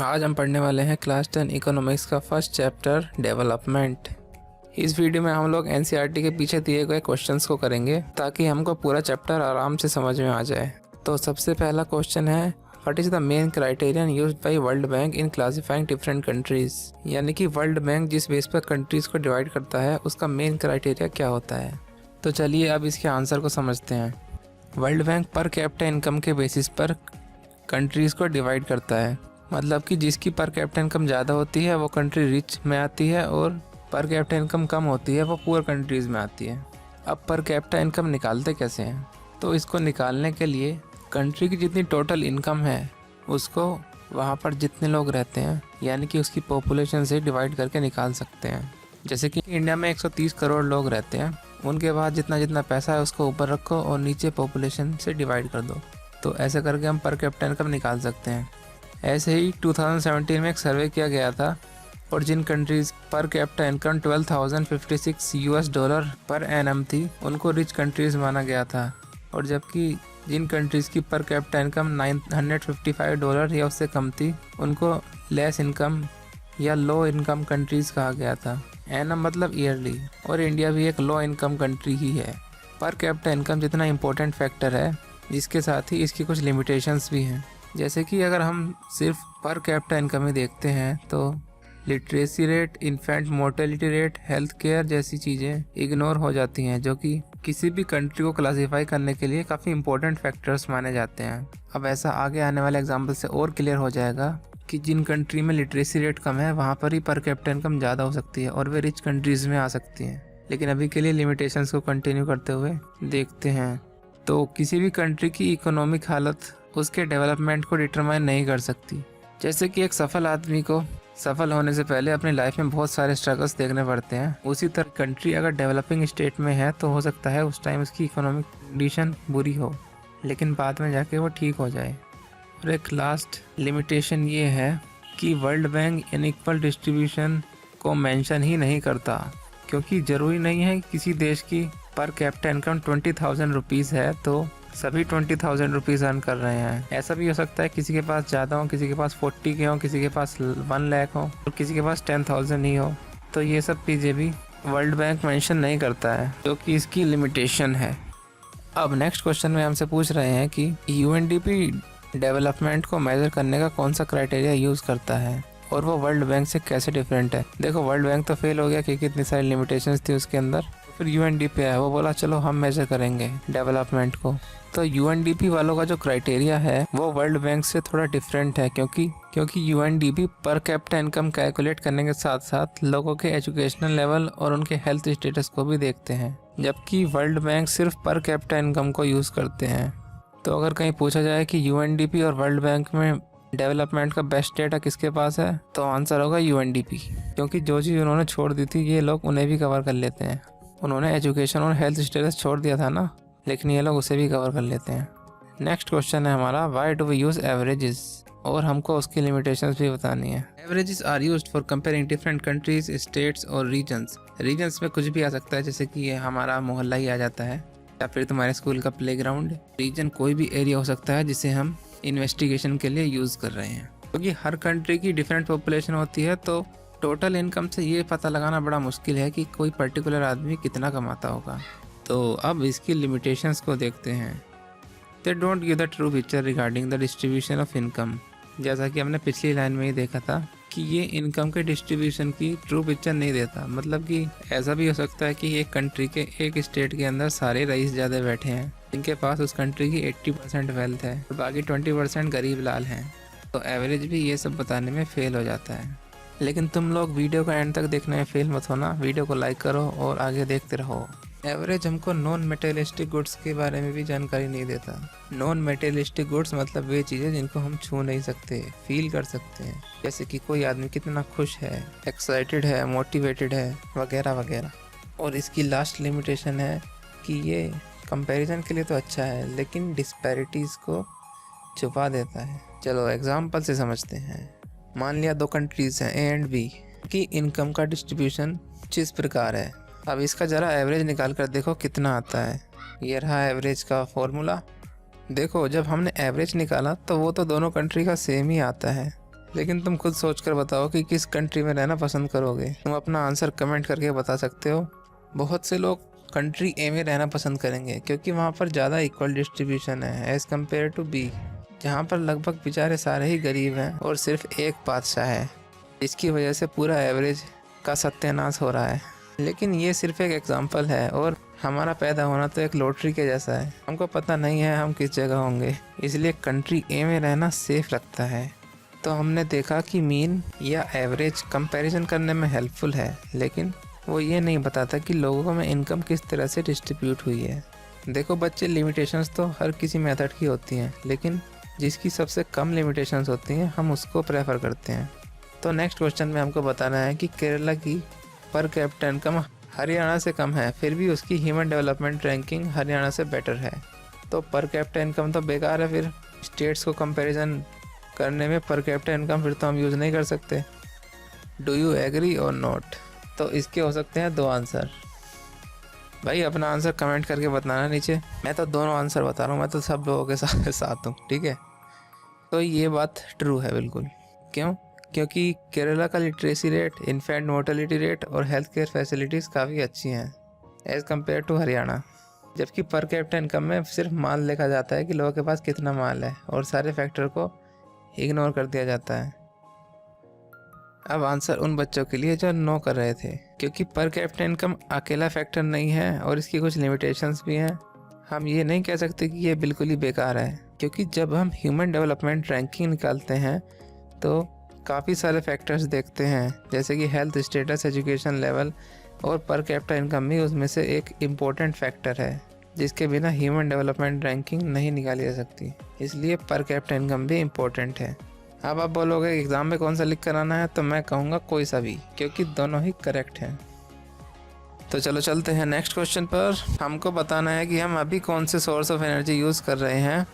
आज हम पढ़ने वाले हैं क्लास 10 इकोनॉमिक्स का फर्स्ट चैप्टर डेवलपमेंट। इस वीडियो में हम लोग एनसीईआरटी के पीछे दिए गए क्वेश्चंस को करेंगे ताकि हमको पूरा चैप्टर आराम से समझ में आ जाए। तो सबसे पहला क्वेश्चन है, what is the main criterion used by world bank in classifying different countries. यानी कि वर्ल्ड बैंक जिस बेस पर कंट्रीज को डिवाइड करता है उसका मेन क्राइटेरिया क्या होता है। तो चलिए अब इसके आंसर को समझते हैं। वर्ल्ड बैंक पर कैपिटा इनकम के बेसिस पर कंट्रीज़ को डिवाइड करता है, मतलब कि जिसकी पर कैपिटा इनकम ज़्यादा होती है वो कंट्री रिच में आती है और पर कैपिटा इनकम कम होती है वो पुअर कंट्रीज़ में आती है। अब पर कैपिटा इनकम निकालते कैसे हैं? तो इसको निकालने के लिए कंट्री की जितनी टोटल इनकम है उसको वहाँ पर जितने लोग रहते हैं यानी कि उसकी पॉपुलेशन से डिवाइड करके निकाल सकते हैं। जैसे कि इंडिया में 130 करोड़ लोग रहते हैं, उनके बाद जितना जितना पैसा है उसको ऊपर रखो और नीचे पॉपुलेशन से डिवाइड कर दो। तो ऐसे करके हम पर कैपिटा इनकम निकाल सकते हैं। ऐसे ही 2017 में एक सर्वे किया गया था और जिन कंट्रीज़ पर कैपिटा इनकम $12,056 पर एनम थी उनको रिच कंट्रीज़ माना गया था, और जबकि जिन कंट्रीज़ की पर कैपिटा इनकम $955 या उससे कम थी उनको लेस इनकम या लो इनकम कंट्रीज़ कहा गया था। एनम मतलब ईयरली, और इंडिया भी एक लो इनकम कंट्री ही है। पर कैपिटा इनकम जितना इम्पोर्टेंट फैक्टर है, जिसके साथ ही इसकी कुछ लिमिटेशंस भी हैं। जैसे कि अगर हम सिर्फ पर कैपिटा इनकम ही देखते हैं तो literacy rate, infant mortality rate, health care जैसी चीज़ें इग्नोर हो जाती हैं, जो कि किसी भी कंट्री को क्लासीफाई करने के लिए काफ़ी इंपॉर्टेंट फैक्टर्स माने जाते हैं। अब ऐसा आगे आने वाले एग्जाम्पल से और क्लियर हो जाएगा कि जिन कंट्री में लिटरेसी रेट कम है वहाँ पर ही पर कैपिटा इनकम ज़्यादा हो सकती है और वे रिच कंट्रीज़ में आ सकती हैं। लेकिन अभी के लिए लिमिटेशंस को कंटिन्यू करते हुए देखते हैं। तो किसी भी कंट्री की इकोनॉमिक हालत उसके डेवलपमेंट को डिटरमाइन नहीं कर सकती। जैसे कि एक सफल आदमी को सफल होने से पहले अपनी लाइफ में बहुत सारे स्ट्रगल्स देखने पड़ते हैं, उसी तरह कंट्री अगर डेवलपिंग स्टेट में है तो हो सकता है उस टाइम उसकी इकोनॉमिक कंडीशन बुरी हो, लेकिन बाद में जाके वो ठीक हो जाए। और एक लास्ट लिमिटेशन ये है कि वर्ल्ड बैंक अनइक्वल डिस्ट्रीब्यूशन को मेंशन ही नहीं करता, क्योंकि ज़रूरी नहीं है कि किसी देश की पर कैपिटा इनकम 20,000 रुपीज़ है तो सभी 20,000 रुपीज़ अर्न कर रहे हैं। ऐसा भी हो सकता है किसी के पास ज़्यादा हो, किसी के पास 40 के हो, किसी के पास 1 लाख हो और किसी के पास 10,000 ही हो। तो ये सब चीज़ें भी वर्ल्ड बैंक मेंशन नहीं करता है, जो कि इसकी लिमिटेशन है। अब नेक्स्ट क्वेश्चन में हमसे पूछ रहे हैं कि यूएनडीपी डेवलपमेंट को मेजर करने का कौन सा क्राइटेरिया यूज़ करता है और वो वर्ल्ड बैंक से कैसे डिफरेंट है। देखो, वर्ल्ड बैंक तो फेल हो गया क्योंकि इतनी सारी लिमिटेशंस थी उसके अंदर। फिर यूएनडीपी आया, वो बोला चलो हम मेजर करेंगे डेवलपमेंट को। तो यूएनडीपी वालों का जो क्राइटेरिया है वो वर्ल्ड बैंक से थोड़ा डिफरेंट है, क्योंकि यूएनडीपी पर कैपिटा इनकम कैलकुलेट करने के साथ साथ लोगों के एजुकेशनल लेवल और उनके हेल्थ स्टेटस को भी देखते हैं, जबकि वर्ल्ड बैंक सिर्फ पर कैपिटा इनकम को यूज़ करते हैं। तो अगर कहीं पूछा जाए कि यूएनडीपी और वर्ल्ड बैंक में डेवलपमेंट का बेस्ट डेटा किसके पास है, तो आंसर होगा यूएनडीपी, क्योंकि जो चीज़ उन्होंने छोड़ दी थी ये लोग उन्हें भी कवर कर लेते हैं। उन्होंने एजुकेशन और हेल्थ स्टेटस छोड़ दिया था ना, लेकिन ये लोग उसे भी कवर कर लेते हैं। नेक्स्ट क्वेश्चन है हमारा, why do we use averages, और हमको उसकी लिमिटेशंस भी बतानी है। Averages are used for comparing different countries, states और रीजन्स। रीजन्स में कुछ भी आ सकता है, जैसे कि ये हमारा मोहल्ला ही आ जाता है या फिर तुम्हारे स्कूल का प्लेग्राउंड। रीजन कोई भी एरिया हो सकता है जिसे हम इन्वेस्टिगेशन के लिए यूज़ कर रहे हैं, क्योंकि हर कंट्री की डिफरेंट पॉपुलेशन होती है तो टोटल इनकम से ये पता लगाना बड़ा मुश्किल है कि कोई पर्टिकुलर आदमी कितना कमाता होगा। तो अब इसकी लिमिटेशंस को देखते हैं। They don't give the true picture regarding the distribution of income. जैसा कि हमने पिछली लाइन में ही देखा था कि ये इनकम के डिस्ट्रीब्यूशन की ट्रू पिक्चर नहीं देता। मतलब कि ऐसा भी हो सकता है कि एक कंट्री के एक स्टेट के अंदर सारे रईस ज़्यादा बैठे हैं जिनके पास उस कंट्री की 80% वेल्थ है और बाकी 20% गरीब लाल हैं। तो एवरेज भी ये सब बताने में फेल हो जाता है। लेकिन तुम लोग वीडियो का एंड तक देखने में फेल मत होना, वीडियो को लाइक करो और आगे देखते रहो। एवरेज हमको नॉन मेटेरियलिस्टिक गुड्स के बारे में भी जानकारी नहीं देता। नॉन मेटेरियलिस्टिक गुड्स मतलब वे चीज़ें जिनको हम छू नहीं सकते, फील कर सकते हैं, जैसे कि कोई आदमी कितना खुश है, एक्साइटेड है, मोटिवेटेड है, वगैरह वगैरह। और इसकी लास्ट लिमिटेशन है कि ये कंपैरिजन के लिए तो अच्छा है लेकिन डिस्पैरिटीज़ को छुपा देता है। चलो एग्जाम्पल से समझते हैं। मान लिया 2 कंट्रीज़ हैं, ए एंड बी, की इनकम का डिस्ट्रीब्यूशन कुछ इस प्रकार है। अब इसका ज़रा एवरेज निकाल कर देखो कितना आता है। ये रहा एवरेज का फॉर्मूला। देखो, जब हमने एवरेज निकाला तो वो तो दोनों कंट्री का सेम ही आता है, लेकिन तुम खुद सोच कर बताओ कि किस कंट्री में रहना पसंद करोगे। तुम अपना आंसर कमेंट करके बता सकते हो। बहुत से लोग कंट्री ए में रहना पसंद करेंगे क्योंकि वहाँ पर ज़्यादा इक्वल डिस्ट्रीब्यूशन है एज़ कम्पेयर टू बी, जहाँ पर लगभग बेचारे सारे ही गरीब हैं और सिर्फ एक बादशाह है, इसकी वजह से पूरा एवरेज का सत्यानाश हो रहा है। लेकिन ये सिर्फ एक एग्जांपल है और हमारा पैदा होना तो एक लॉटरी के जैसा है। हमको पता नहीं है हम किस जगह होंगे, इसलिए कंट्री ए में रहना सेफ लगता है। तो हमने देखा कि मीन या एवरेज कंपैरिजन करने में हेल्पफुल है, लेकिन वो ये नहीं बताता कि लोगों में इनकम किस तरह से डिस्ट्रीब्यूट हुई है। देखो बच्चे, लिमिटेशंस तो हर किसी मेथड की होती हैं, लेकिन जिसकी सबसे कम लिमिटेशंस होती हैं हम उसको प्रेफर करते हैं। तो नेक्स्ट क्वेश्चन में हमको बताना है कि केरला की पर कैपिटा इनकम हरियाणा से कम है, फिर भी उसकी ह्यूमन डेवलपमेंट रैंकिंग हरियाणा से बेटर है। तो पर कैपिटा इनकम तो बेकार है, फिर स्टेट्स को कंपैरिजन करने में पर कैपिटा इनकम फिर तो हम यूज़ नहीं कर सकते। डू यू एग्री और नॉट? तो इसके हो सकते हैं दो आंसर। भाई अपना आंसर कमेंट करके बताना नीचे। मैं तो दोनों आंसर बता रहा हूँ, मैं तो सब लोगों के साथ हूँ, ठीक है। तो ये बात ट्रू है बिल्कुल। क्यों? क्योंकि केरला का literacy rate, infant mortality rate और हेल्थ केयर फैसिलिटीज़ काफ़ी अच्छी हैं एज़ कम्पेयर टू हरियाणा। जबकि पर कैपिटा इनकम में सिर्फ माल देखा जाता है कि लोगों के पास कितना माल है और सारे फैक्टर को इग्नोर कर दिया जाता है। अब आंसर उन बच्चों के लिए जो नो कर रहे थे, क्योंकि पर कैपिटा इनकम अकेला फैक्टर नहीं है और इसकी कुछ लिमिटेशंस भी हैं। हम ये नहीं कह सकते कि ये बिल्कुल ही बेकार है, क्योंकि जब हम ह्यूमन डेवलपमेंट रैंकिंग निकालते हैं तो काफ़ी सारे फैक्टर्स देखते हैं, जैसे कि हेल्थ स्टेटस, एजुकेशन लेवल और पर कैपिटा इनकम भी उसमें से एक इम्पोर्टेंट फैक्टर है, जिसके बिना ह्यूमन डेवलपमेंट रैंकिंग नहीं निकाली जा सकती। इसलिए पर कैपिटा इनकम भी इम्पोर्टेंट है। अब आप बोलोगे एग्ज़ाम में कौन सा लिख कर आना है, तो मैं कहूँगा कोई सा भी, क्योंकि दोनों ही करेक्ट हैं। तो चलो चलते हैं नेक्स्ट क्वेश्चन पर। हमको बताना है कि हम अभी कौन से सोर्स ऑफ एनर्जी यूज़ कर रहे हैं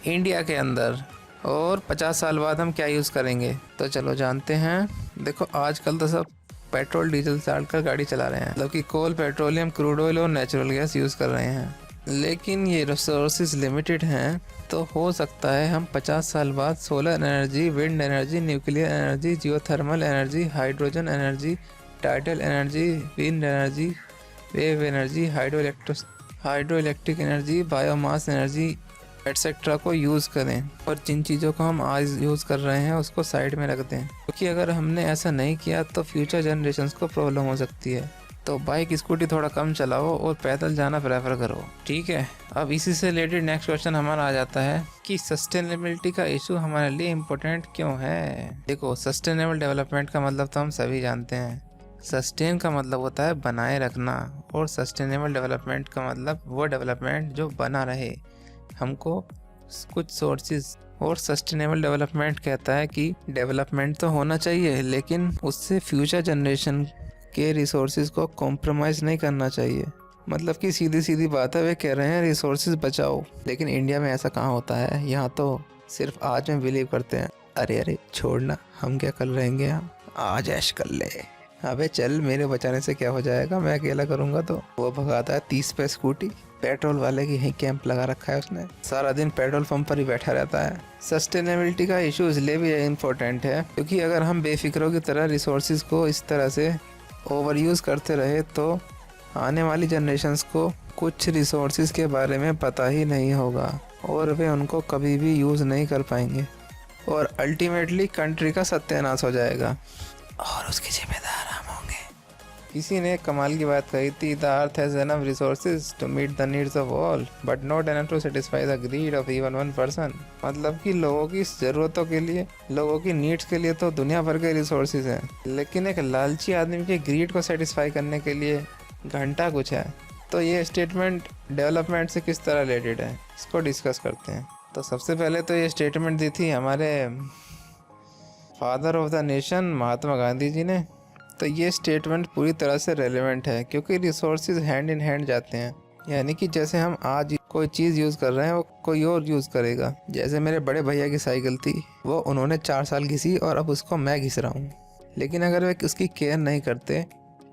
इंडिया के अंदर और 50 साल बाद हम क्या यूज़ करेंगे। तो चलो जानते हैं। देखो आजकल तो सब पेट्रोल डीजल डालकर गाड़ी चला रहे हैं, मतलब कि कोल, पेट्रोलियम, क्रूड ऑयल और नेचुरल गैस यूज़ कर रहे हैं, लेकिन ये रिसोर्सेज लिमिटेड हैं। तो हो सकता है हम 50 साल बाद solar energy, wind energy, nuclear energy, geothermal energy, hydrogen energy, tidal energy, wind energy, wave energy, hydro electric energy, biomass energy etcetera को यूज़ करें और जिन चीज़ों को हम आज यूज़ कर रहे हैं उसको साइड में रख दें, क्योंकि अगर हमने ऐसा नहीं किया तो फ्यूचर जनरेशन्स को प्रॉब्लम हो सकती है। तो बाइक स्कूटी थोड़ा कम चलाओ और पैदल जाना प्रेफर करो, ठीक है। अब इसी से रिलेटेड नेक्स्ट क्वेश्चन हमारा आ जाता है कि सस्टेनेबिलिटी का इशू हमारे लिए इम्पोर्टेंट क्यों है। देखो सस्टेनेबल डेवलपमेंट का मतलब तो हम सभी जानते हैं। सस्टेन का मतलब होता है बनाए रखना और सस्टेनेबल डेवलपमेंट का मतलब वो डेवलपमेंट जो बना रहे। हमको कुछ सोर्सेज और सस्टेनेबल डेवलपमेंट कहता है कि डेवलपमेंट तो होना चाहिए, लेकिन उससे फ्यूचर जनरेशन के रिसोर्सेज को कॉम्प्रोमाइज़ नहीं करना चाहिए। मतलब कि सीधी सीधी बात है, वे कह रहे हैं रिसोर्सेज बचाओ, लेकिन इंडिया में ऐसा कहाँ होता है। यहाँ तो सिर्फ आज में बिलीव करते हैं, अरे छोड़ना, हम क्या कर रहेंगे, हम आज ऐश कर ले। अबे चल, मेरे बचाने से क्या हो जाएगा, मैं अकेला करूँगा तो। वो भगाता है 30 पे स्कूटी, पेट्रोल वाले की यहीं कैंप लगा रखा है उसने, सारा दिन पेट्रोल पंप पर ही बैठा रहता है। सस्टेनेबिलिटी का इशू इसलिए भी इम्पोर्टेंट है क्योंकि अगर हम बेफिक्रों की तरह रिसोर्सेज को इस तरह से ओवर यूज़ करते रहे तो आने वाली जनरेशन्स को कुछ रिसोर्सेज के बारे में पता ही नहीं होगा और वे उनको कभी भी यूज़ नहीं कर पाएंगे और अल्टीमेटली कंट्री का सत्यानाश हो जाएगा और उसके जिम्मेदार हम होंगे। किसी ने कमाल की बात कही थी, the earth has enough resources to meet the needs of all but not enough to satisfy the greed of even one person. मतलब कि लोगों की ज़रूरतों के लिए, लोगों की नीड्स के लिए तो दुनिया भर के रिसोर्सेज हैं, लेकिन एक लालची आदमी के ग्रीड को सेटिस्फाई करने के लिए घंटा कुछ है। तो ये स्टेटमेंट डेवलपमेंट से किस तरह रिलेटेड है, इसको डिस्कस करते हैं। तो सबसे पहले तो ये स्टेटमेंट दी थी हमारे father of the nation Mahatma Gandhi ji ने। तो ये स्टेटमेंट पूरी तरह से रेलेवेंट है क्योंकि रिसोर्सेज हैंड इन हैंड जाते हैं, यानी कि जैसे हम आज कोई चीज़ यूज़ कर रहे हैं वो कोई और यूज़ करेगा। जैसे मेरे बड़े भैया की साइकिल थी, वो उन्होंने 4 साल घिसी और अब उसको मैं घिस रहा हूँ, लेकिन अगर वे उसकी केयर नहीं करते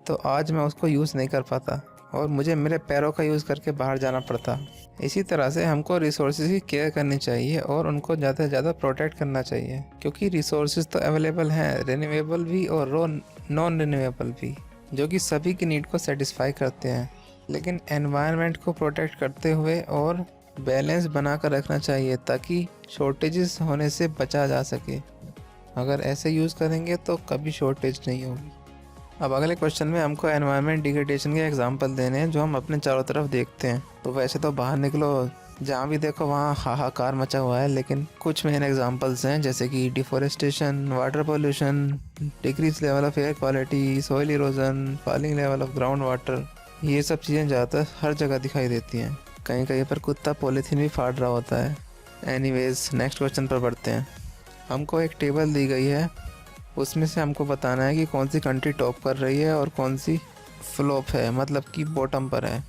तो आज मैं उसको यूज़ नहीं कर पाता। और मुझे मेरे पैरों का यूज़ करके बाहर जाना पड़ता। इसी तरह से हमको रिसोर्सेज की केयर करनी चाहिए और उनको ज़्यादा से ज़्यादा प्रोटेक्ट करना चाहिए, क्योंकि रिसोर्सेज तो अवेलेबल हैं, रिन्यूएबल भी और नॉन रिन्यूएबल भी, जो कि सभी की नीड को सेटिस्फाई करते हैं। लेकिन एनवायरनमेंट को प्रोटेक्ट करते हुए और बैलेंस बना कर रखना चाहिए ताकि शॉर्टेजेस होने से बचा जा सके। अगर ऐसे यूज़ करेंगे तो कभी शॉर्टेज नहीं होगी। अब अगले क्वेश्चन में हमको एनवायरनमेंट डिग्रेडेशन के एग्जांपल देने हैं जो हम अपने चारों तरफ देखते हैं। तो वैसे तो बाहर निकलो, जहाँ भी देखो वहाँ हाहाकार मचा हुआ है, लेकिन कुछ मेन एग्जांपल्स हैं जैसे कि deforestation, water pollution, decrease level of air quality, soil erosion, falling level of ground water. ये सब चीज़ें ज़्यादातर हर जगह दिखाई देती हैं। कहीं कहीं पर कुत्ता पॉलीथीन भी फाड़ रहा होता है। एनीवेज, नेक्स्ट क्वेश्चन पर बढ़ते हैं। हमको एक टेबल दी गई है, उसमें से हमको बताना है कि कौन सी कंट्री टॉप कर रही है और कौन सी फ्लॉप है, मतलब कि बॉटम पर है।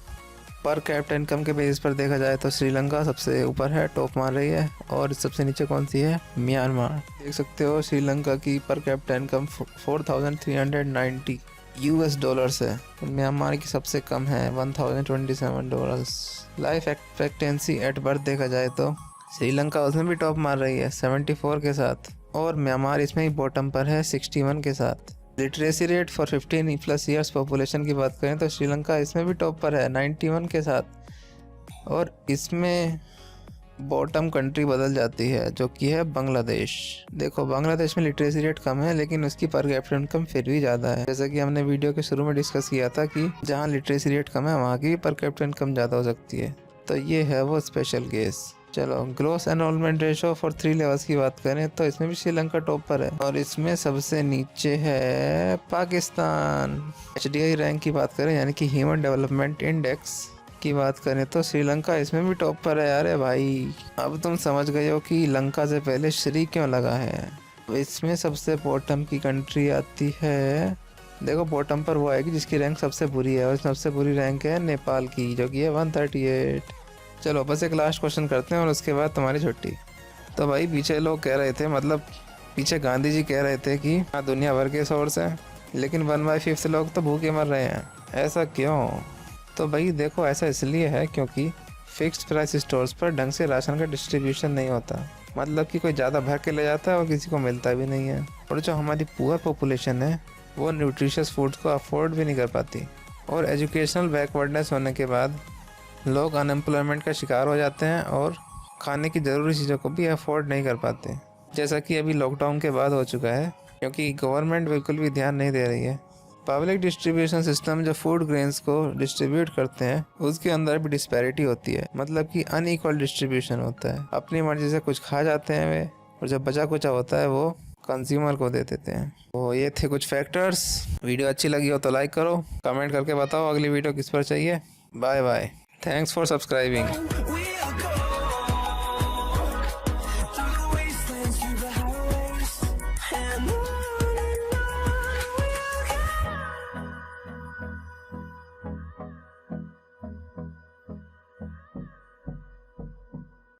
पर कैपिटा इनकम के बेसिस पर देखा जाए तो श्रीलंका सबसे ऊपर है, टॉप मार रही है, और सबसे नीचे कौन सी है? म्यांमार। देख सकते हो श्रीलंका की पर कैपिटा इनकम 4390 यूएस डॉलर्स है। म्यांमार की सबसे कम है 1027 dollars. Life expectancy at birth देखा जाए तो श्रीलंका उसमें भी टॉप मार रही है 74 के साथ, और म्यांमार इसमें ही बॉटम पर है 61 के साथ। Literacy rate for 15+ years population की बात करें तो श्रीलंका इसमें भी टॉप पर है 91 के साथ, और इसमें बॉटम कंट्री बदल जाती है जो कि है बांग्लादेश। देखो बांग्लादेश में लिटरेसी रेट कम है लेकिन उसकी पर कैपिटा इनकम फिर भी ज़्यादा है। जैसा कि हमने वीडियो के शुरू में डिस्कस किया था कि जहाँ लिटरेसी रेट कम है वहाँ की पर कैपिटा इनकम ज़्यादा हो सकती है। तो ये है वो स्पेशल केस। चलो gross enrolment ratio for 3 levels की बात करें तो इसमें भी श्रीलंका टॉप पर है, और इसमें सबसे नीचे है पाकिस्तान। HDI रैंक की बात करें यानी कि ह्यूमन डेवलपमेंट इंडेक्स की बात करें तो श्रीलंका इसमें भी टॉप पर है। यार भाई, अब तुम समझ गए हो कि लंका से पहले श्री क्यों लगा है। इसमें सबसे बॉटम की कंट्री आती है, देखो बॉटम पर वो आएगी जिसकी रैंक सबसे बुरी है, और सबसे बुरी रैंक है नेपाल की जो कि है 138। चलो बस एक लास्ट क्वेश्चन करते हैं और उसके बाद तुम्हारी छुट्टी। तो भाई पीछे लोग कह रहे थे, मतलब पीछे गांधी जी कह रहे थे कि हाँ दुनिया भर के सोर्स हैं, लेकिन 1/5 लोग तो भूखे मर रहे हैं, ऐसा क्यों? तो भाई देखो ऐसा इसलिए है क्योंकि फिक्स्ड प्राइस स्टोर्स पर ढंग से राशन का डिस्ट्रीब्यूशन नहीं होता, मतलब कि कोई ज़्यादा भर के ले जाता है और किसी को मिलता भी नहीं है। और जो हमारी पुअर पॉपुलेशन है वो न्यूट्रिशियस फूड्स को अफोर्ड भी नहीं कर पाती, और एजुकेशनल बैकवर्डनेस होने के बाद लोग अनएम्प्लॉयमेंट का शिकार हो जाते हैं और खाने की ज़रूरी चीज़ों को भी अफोर्ड नहीं कर पाते, जैसा कि अभी लॉकडाउन के बाद हो चुका है, क्योंकि गवर्नमेंट बिल्कुल भी ध्यान नहीं दे रही है। पब्लिक डिस्ट्रीब्यूशन सिस्टम जो फूड ग्रेन्स को डिस्ट्रीब्यूट करते हैं उसके अंदर भी डिस्पैरिटी होती है, मतलब कि अनइक्वल डिस्ट्रीब्यूशन होता है। अपनी मर्जी से कुछ खा जाते हैं वे, और जब बचा कुचा होता है वो कंज्यूमर को दे देते हैं। तो ये थे कुछ फैक्टर्स। वीडियो अच्छी लगी हो तो लाइक करो, कमेंट करके बताओ अगली वीडियो किस पर चाहिए। Bye bye, thanks for subscribing.